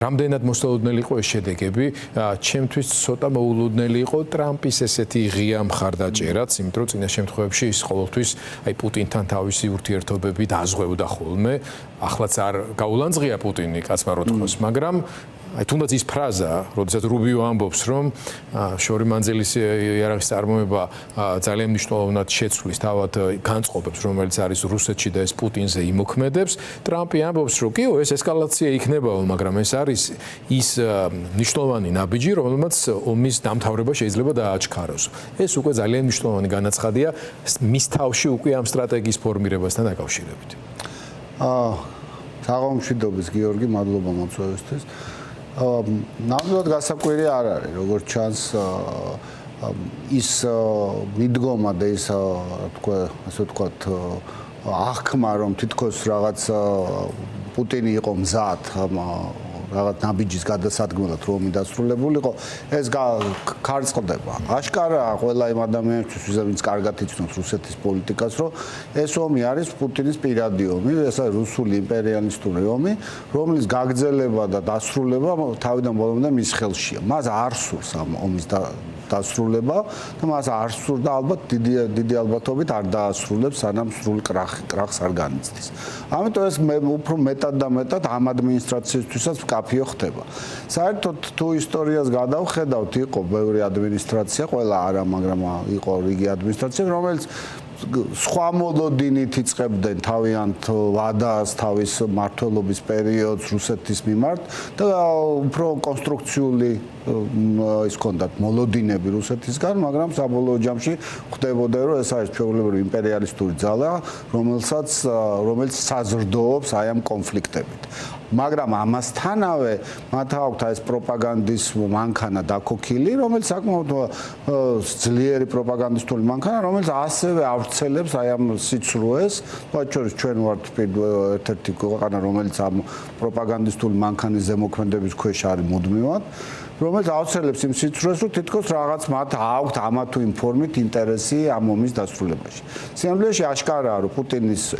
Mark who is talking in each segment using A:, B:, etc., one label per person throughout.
A: რამდენად მოსალოდნელი იყო ეს შედეგები, ჩემთვის ცოტა მოულოდნელი იყო ტრამპის ესეთი ღია მხარდაჭერაც, იმიტომ რომ წინა შემთხვევებში ის ყოველთვის აი პუტინთან თავისი ურთიერთობები დააზღვევდა ხოლმე, ახლაც არ გაულანძღია პუტინი კაცმა რო თქოს, მაგრამ აი თუნდაც ის ფრაზა, როდესაც რუბიო ამბობს, რომ შორი მანძილის იარაღის წარმოება ძალიან მნიშვნელოვნად შეცვლის თავად განწყობებს, რომელიც არის რუსეთში და ეს პუტინზე იმოქმედებს, ტრამპი ამბობს, რომ კიო, ეს ესკალაცია იქნებაო, მაგრამ ეს არის ის მნიშვნელოვანი ნაბიჯი, რომელმაც ომის დამთავრება შეიძლება დააჩქაროს. ეს უკვე ძალიან მნიშვნელოვანი განაცხადია მის თავში უკვე ამ სტრატეგიის ფორმირებასთან დაკავშირებით.
B: საღამომშვიდობის გიორგი, მადლობა მოწვევისთვის. ნამდვილად გასაკვირი არ არის, როგორც ჩანს ის მიდგომა და ის ასე ვთქვათ აღქმა, რომ თითქოს რაღაც პუტინი იყო მზად რაღაც ნაბიჯის გადასადგმელად რომ დასრულებულიყო, ეს ქარწყდება. აშკარაა ყველა იმ ადამიანისთვის, ვინც კარგად იცნობს რუსეთის პოლიტიკას, რომ ეს ომი არის პუტინის პირადი ომი, ეს არის რუსული იმპერიალისტური ომი, რომლის გაგრძელება და დასრულება თავიდან ბოლომდე მის ხელშია. მას არ სურს ამ ომის დასრულება და მას არ სურს და ალბათ დიდი ალბათობით არ დაასრულებს, სანამ სრულ კრახს არ განიცდის. ამიტომ ეს უფრო მეტად და მეტად ამ ადმინისტრაციისთვისაც კაფიო ხდება. საერთოდ თუ ისტორიას გადავხედავთ, იყო ბევრი ადმინისტრაცია, ყველა არა, მაგრამ იყო რიგი ადმინისტრაცია, რომელიც სხვა მოლოდინით იწყებდნენ თავიანთ ვადას, თავის მმართველობის პერიოდს რუსეთის მიმართ და უფრო კონსტრუქციული ის კონდათ მოლოდინები რუსეთისგან, მაგრამ საბოლოო ჯამში ხდებოდა, რომ ეს არის ჩვეულებრივი იმპერიალისტური ძალა, რომელიც საზრდოობს აი ამ კონფლიქტებით. მაგრამ ამასთანავე მათ აქვთ ეს პროპაგანდის მანქანა დაქოქილი, რომელიც საკმაოდ ძლიერი პროპაგანდისტული მანქანა, რომელიც ასევე ავრცელებს აი ამ სიცრუეს, თუმცა ჩვენ ვართ ერთ-ერთი ქვეყანა, რომელიც ამ პროპაგანდისტული მანქანის ზემოქმედების ქვეშ არის მუდმივად, რომელიც ავრცელებს იმ სიცრუეს, რომ თითქოს რაღაც მათ აქვთ ამა თუ იმ ფორმით ინტერესი ამ ომის დასრულებაში. სინამდვილეში აშკარაა, რომ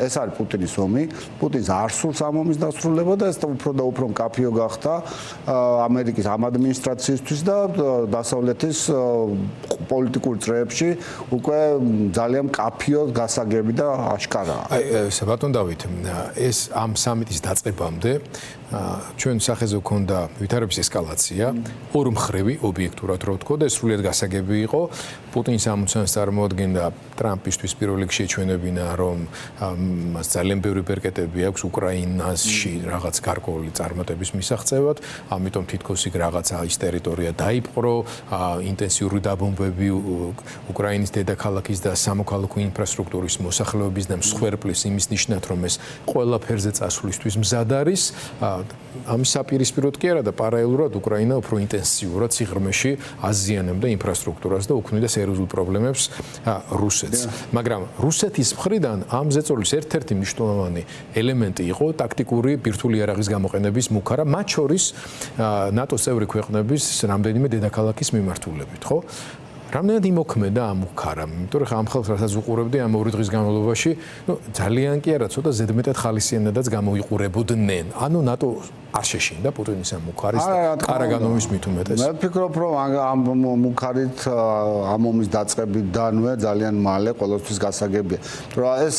B: ეს არის პუტინის ომი, პუტინს არ სურს ამ ომის დასრულება და ეს უფრო და უფრო მკაფიო გახდა ამერიკის ამ ადმინისტრაციისთვის და დასავლეთის პოლიტიკურ წრეებში უკვე ძალიან მკაფიო გასაგები და აშკარაა.
A: აი, ბატონ დავით, ეს ამ სამიტის დაწყებამდე ჩვენ სახეზე გვქონდა ვითარების ესკალაცია, ორმხრივი ობიექტურად რო ვთქვა და სრულიად გასაგები იყო. პუტინის ამოცანას წარმოადგენდა ტრამპისთვის პირველ რიგში ეჩვენებინა, რომ მას ძალიან ბევრი პერკეტები აქვს უკრაინაში რაღაც გარკვეული წარმატების მისაღწევად, ამიტომ თითქოს იქ რაღაცა ის ტერიტორია დაიპყრო, ინტენსიური დაბომბები უკრაინის დედაქალაქის და სამოქალაქო ინფრასტრუქტურის მოსახლეობის და მსხვერპლის იმის ნიშნად, რომ ეს ყველაფერზე წასვლისთვის მზად არის. ამის საპირისპიროდ კი არა და პარალელურად უკრაინა უფრო ინტენსიურად სიღრმეში აზიანებდა ინფრასტრუქტურას და უქმნიდა სერიოზულ პრობლემებს რუსეთს. მაგრამ რუსეთის მხრიდან ამ ზეწოლის ერთ-ერთი მნიშვნელოვანი ელემენტი იყო ტაქტიკური ბირთვული იარაღის გამოყენების მუქარა, მათ შორის ნატოს წევრი ქვეყნების რამდენიმე დედაქალაქის მიმართულებით, ხო? რამდენად იმოქმედა ამ მუქარამ, იმიტომ რომ ამ ხალხს რასაც უყურებდი ამ 2 დღის განმავლობაში, ძალიან კი არა, ცოტა ზედმეტად ხალისიანადაც გამოიყურებოდნენ. ანუ ნატო არ შეშინდა პუტინის ამ მუქარის ყარაგანოვის მით უმეტეს.
B: მე ვფიქრობ, რომ ამ მუქარით ამ ომის დაწყებიდანვე ძალიან მალე ყოველთვის გასაგებია. რომ ეს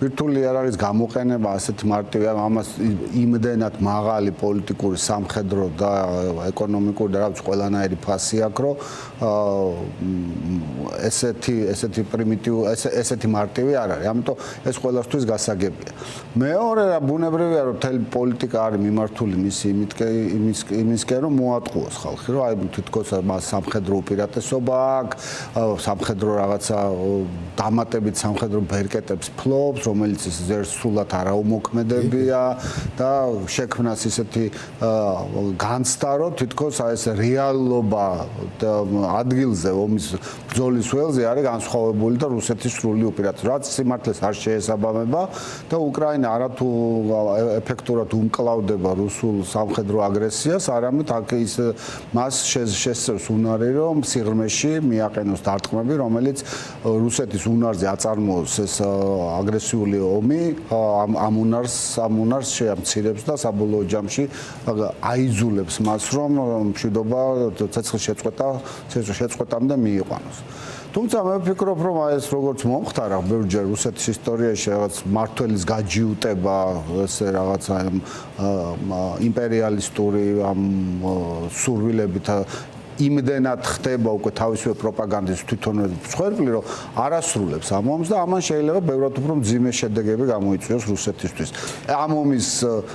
B: ბირთვული იარაღის გამოყენება ასეთი მარტივია, ამას იმდენად მაღალი პოლიტიკური, სამხედრო და ეკონომიკური და რაღაც ყველანაირი ფასი აქვს, რომ ესეთი პრიმიტივი, ესეთი მარტივი არ არის. ამიტომ ეს ყოველთვის გასაგებია. მეორე რა ბუნებრივია, რომ მთელი პოლიტიკა არის მიმართული იმისკენ, რომ მოატყუოს ხალხი, რომ აი თითქოს სამხედრო უპირატესობა აქვს, სამხედრო რაღაცა დამატებით სამხედრო ბერკეტებს ფლობს, რომელიც ზერსულად არაუმოქმედებია და შექმნას ისეთი განცდა, რომ თითქოს აი ეს რეალობა ადგილზე, ომის ბრძოლის ველზე არის განსხვავებული და რუსეთის სრული უპირატესობა, რაც სიმართლეს არ შეესაბამება და უკრაინა არათუ ეფექტურად უმკლავდება რუსულ სამხედრო აგრესიას, არამედ აქ ის მას შესწევს უნარი, რომ სიღრმეში მიაყენოს დარტყმები, რომელიც რუსეთის უნარზე აწარმოოს ეს აგრესიული ომი, ამ უნარს შეამცირებს და საბოლოო ჯამში აიძულებს მას, რომ მშვიდობა ცეცხლის შეწყვეტამდე მიიყვანოს. თუმცა მე ვფიქრობ, რომ ეს როგორც მომხდარა ბევრჯერ რუსეთის ისტორიაში რაღაც მმართველის გაჯიუტება, ესე რაღაცა იმპერიალისტური ამ სურვილებით იმდენად ხდება უკვე თავისუფლ პროპაგანდის თვითონ მსხვერპლი, რომ არასრულებს ამ ომს და ამან შეიძლება ბევრად უფრო მძიმე შედეგები გამოიწვიოს რუსეთისთვის. ამ ომის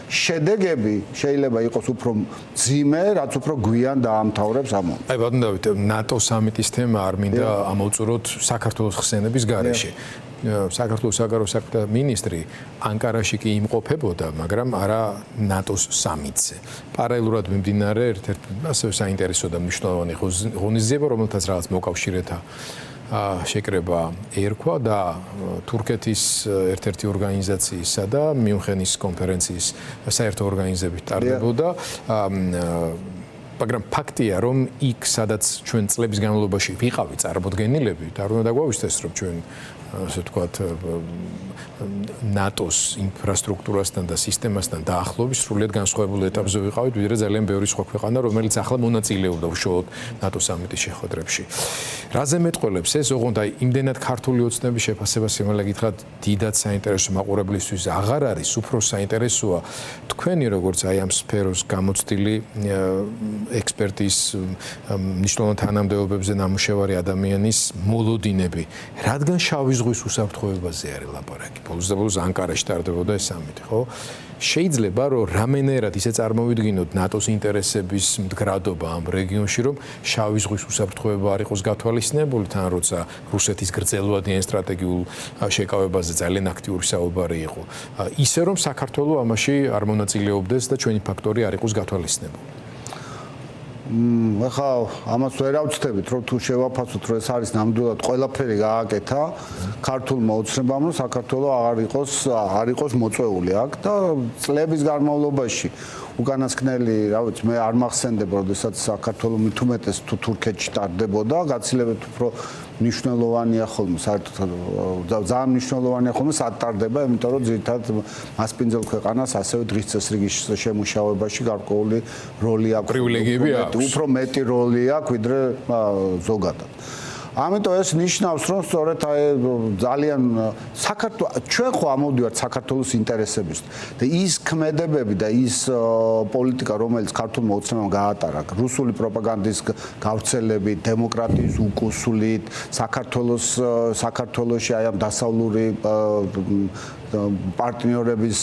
B: შედეგები შეიძლება იყოს უფრო მძიმე, რაც უფრო გვიან დაამთავრებს ამ ომს.
A: აი ბატონ დავით, ნატო სამიტის თემა არ მინდა ამოვწუროთ საქართველოს ხსენების გარეშე. საქართველოს საგარეო საქმეთა მინისტრი ანკარაში კი იმყოფებოდა, მაგრამ არა ნატოს სამიტზე. პარალელურად მიმდინარე ერთ-ერთი ასევე საინტერესო და მნიშვნელოვანი ღონისძიება, რომელთაც რაღაც მოკავშირეთა შეკრება ერქვა და თურქეთის ერთ-ერთი ორგანიზაციისა და მიუნხენის კონფერენციის საერთო ორგანიზებით ტარდებოდა. მაგრამ ფაქტია, რომ იქ სადაც ჩვენ წლების განმავლობაში ვიყავით წარმოდგენილები, და არ უნდა დაგვავისდეს, რომ ჩვენ ასე ვთქვათ ნატოს ინფრასტრუქტურასთან და სისტემასთან დაახლოებით სრულიად განსხვავებულ ეტაპზე ვიყავით, ვიდრე ძალიან ბევრი სხვა ქვეყანა, რომელიც ახლა მონაწილეობდა უშუალოდ ნატო სამიტის შეხვედრებში. რაზე მეტყველებს ეს, ოღონდ აი იმდენად ქართული ოცნების შეფასება სიმართლე გითხრათ, დიდად საინტერესო მაყურებლისთვის აღარ არის, უფრო საინტერესოა თქვენი როგორც აი ამ სფეროს გამოცდილი ექსპერტის მნიშვნელოვან თანამდებობებზე ნამუშევარი ადამიანის მოლოდინები, რადგან შავი ზღვის უსაფრთხოებაზე არის ლაპარაკი. ბოლოს და ბოლოს ანკარაში ტარდებოდა ეს სამიტი, ხო? შეიძლება რომ რამენერად ისე წარმოვიდგინოთ ნატოს ინტერესების მდგრადობა ამ რეგიონში, რომ შავი ზღვის უსაფრთხოება არ იყოს გათვალისწინებული, თან როცა რუსეთის გრძელვადიან სტრატეგიულ შეკავებაზე ძალიან აქტიური საუბარი იყო. ისე რომ საქართველოს ამაში არ მონაწილეობდეს და ჩვენი ფაქტორი არ იყოს გათვალისწინებული.
B: ახლა ამას ვერ ავწდებით, რომ თუ შევაფასოთ, რომ ეს არის ნამდვილად ყველაფერი გააკეთა ქართულმა ოცნებამ, რომ საქართველოს არ იყოს მოწვეული აქ და წლების განმავლობაში უკანასკნელი, რა ვიცი, მე არ მახსენდება, როდესაც საქართველოს მით უმეტეს თუ თურქეთში ტარდებოდა, გაცილებით უფრო მნიშვნელოვანია ხოლმე, საერთოდ ძალიან მნიშვნელოვანია ხოლმე სად ტარდება, იმიტომ რომ ძირითადად მასპინძელ ქვეყანას ასევე დღის წესრიგის შემუშავებაში გარკვეული როლი აქვს.
A: პრივილეგიები აქვს.
B: უფრო მეტი როლი აქვს, ვიდრე ზოგადად. ამიტომ ეს ნიშნავს, რომ სწორედ აი ძალიან ჩვენ ხო ამოვდივართ საქართველოს ინტერესებისთვის და ის ქმედებები და ის პოლიტიკა, რომელიც ქართულმა ოცნებამ გაატარა, რუსული პროპაგანდის გავრცელებით, დემოკრატიის უკუსლით, საქართველოში აი ამ დასავლური პარტნიორების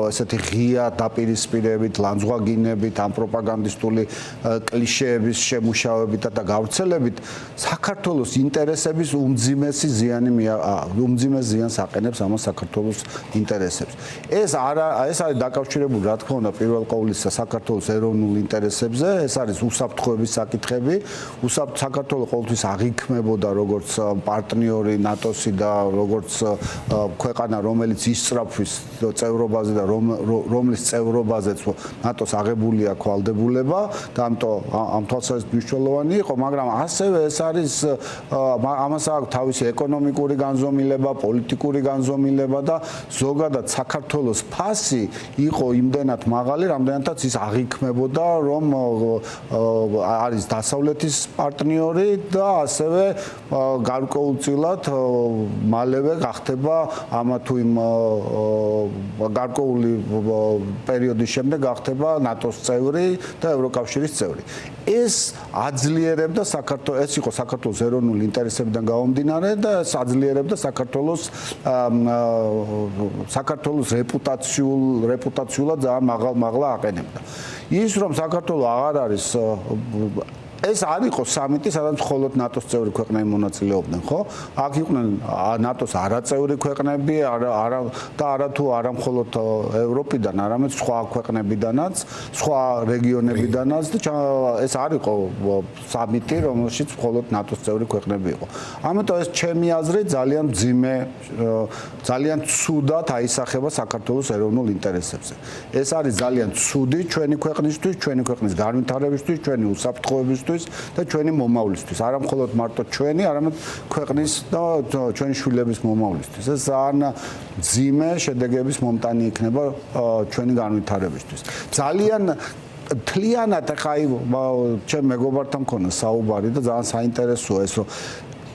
B: ესეთი ღია დაპირისპირებით, ლანძღვაგინებით, ამ პროპაგანდისტული კლიშეების შემუშავებით და გავრცელებით საქართველოს ინტერესების უმძიმეს ზიანს აყენებს ამ საქართველოს ინტერესებს. ეს არის დაკავშირებული, რა თქმა უნდა, პირველ ყოვლისა საქართველოს ეროვნულ ინტერესებზე, ეს არის უსაფრთხოების საკითხები. საქართველოს ყოველთვის აღიქმებოდა როგორც პარტნიორი ნატოსი და როგორც ქვეყანა, რომელიც ისწრაფვის წევრობაზე და რომლის წევრობაზეც ნატოს აღებულია კვალდებულება და ამ თვალსაზრისით მნიშვნელოვანი იყო, მაგრამ ასევე ეს არის ამას აქვს თავისი ეკონომიკური განზომილება, პოლიტიკური განზომილება და ზოგადად საქართველოს ფასი იყო იმდენად მაღალი, რამდენადაც ის აღიქმებოდა, რომ არის დასავლეთის პარტნიორი და ასევე გარკვეულწილად მალევე გახდება ამა თუ იმ გარკვეული პერიოდის შემდეგ გახდება ნატოს წევრი და ევროკავშირის წევრი. ეს აძლიერებდა ეს იყო საქართველოს ეროვნული ინტერესებიდან გამომდინარე და ეს აძლიერებდა საქართველოს რეპუტაციულად ძალიან მაღლა აყენებდა. ის რომ საქართველოს აღარ არის ეს არ იყო სამიტი, სადაც მხოლოდ ნატოს წევრი ქვეყნები მონაწილეობდნენ, ხო? აქ იყვნენ ნატოს არაწევრი ქვეყნები, და არათუ არა მხოლოდ ევროპიდან, არამედ სხვა ქვეყნებიდანაც, სხვა რეგიონებიდანაც და ეს არ იყო სამიტი, რომელშიც მხოლოდ ნატოს წევრი ქვეყნები იყო. ამიტომ ეს ჩემი აზრით ძალიან მძიმე, ძალიან ცუდად აისახება საქართველოს ეროვნულ ინტერესებზე. ეს არის ძალიან ცუდი ჩვენი ქვეყნისთვის, ჩვენი ქვეყნის განვითარებისთვის, ჩვენი უსაფრთხოებისთვის და ჩვენი მომავლისთვის. არა მხოლოდ მარტო ჩვენი, არამედ ქვეყნის და ჩვენი შვილების მომავლისთვის. ეს ძალიან მძიმე შედეგების მომტანი იქნება ჩვენი განვითარებისთვის. ძალიან თლიანად ახლა ჩემ მეგობართან მქონდა საუბარი და ძალიან საინტერესოა ეს რომ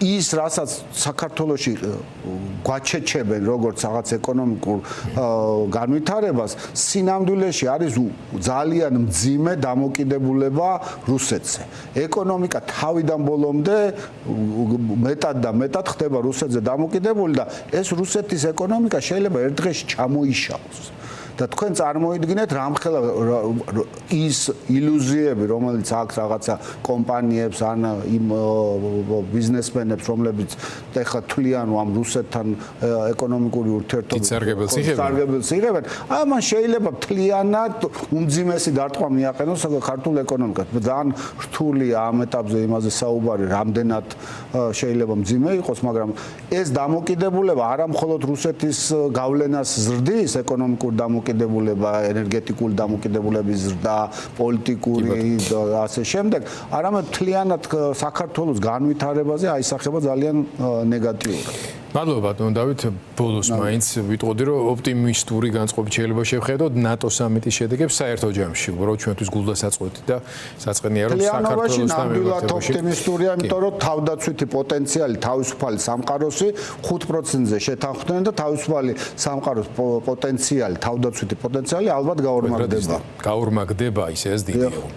B: ის რასაც საქართველოში გვაჩეჩებენ როგორც რაღაც ეკონომიკურ განვითარებას სინამდვილეში არის ძალიან მძიმე დამოკიდებულება რუსეთზე. ეკონომიკა თავიდან ბოლომდე მეტად და მეტად ხდება რუსეთზე დამოკიდებული და ეს რუსეთის ეკონომიკა შეიძლება ერთ დღეში ჩამოიშალოს. და თქვენ წარმოიდგინეთ რამხელა ის ილუზიები, რომელიც აქვს რაღაცა კომპანიებს ან იმ ბიზნესმენებს, რომლებიც ეხლა თვლიან ამ რუსეთთან ეკონომიკური ურთიერთობები სარგებელს იღებენ, ამან შეიძლება თლიანად უმძიმესი დარტყმა მიაყენოს ქართულ ეკონომიკას. ძალიან რთულია ამ ეტაპზე იმაზე საუბარი, რამდენად შეიძლება მძიმე იყოს, მაგრამ ეს დამოკიდებულება არა მხოლოდ რუსეთის გავლენას ზრდის ეკონომიკურ დამოკიდებულება, ენერგეტიკული დამოკიდებულების ზრდა, პოლიტიკური და ასე შემდეგ, არამედ მთლიანად საქართველოს განვითარებაზე აისახება ძალიან ნეგატიურად.
A: მადლობა ბატონ დავით, ბოლოს მაინც ვიტყოდი რომ ოპტიმისტური განწყობით შეიძლება შევხედოთ ნატო სამიტის შედეგებს საერთო ჯამში, უბრალოდ ჩვენთვის გულდასაწყვეტი და საწყენია რომ საქართველოს
B: ნამდვილად ოპტიმისტურია, იმიტომ რომ თავდაცვითი პოტენციალი თავისუფალი სამყაროსი 5%-ზე შეთანხმდნენ და თავისუფალი სამყაროს პოტენციალი, თავდაცვითი პოტენციალი ალბათ გაორმაგდება.
A: გაორმაგდება, ისე ეს დიდია.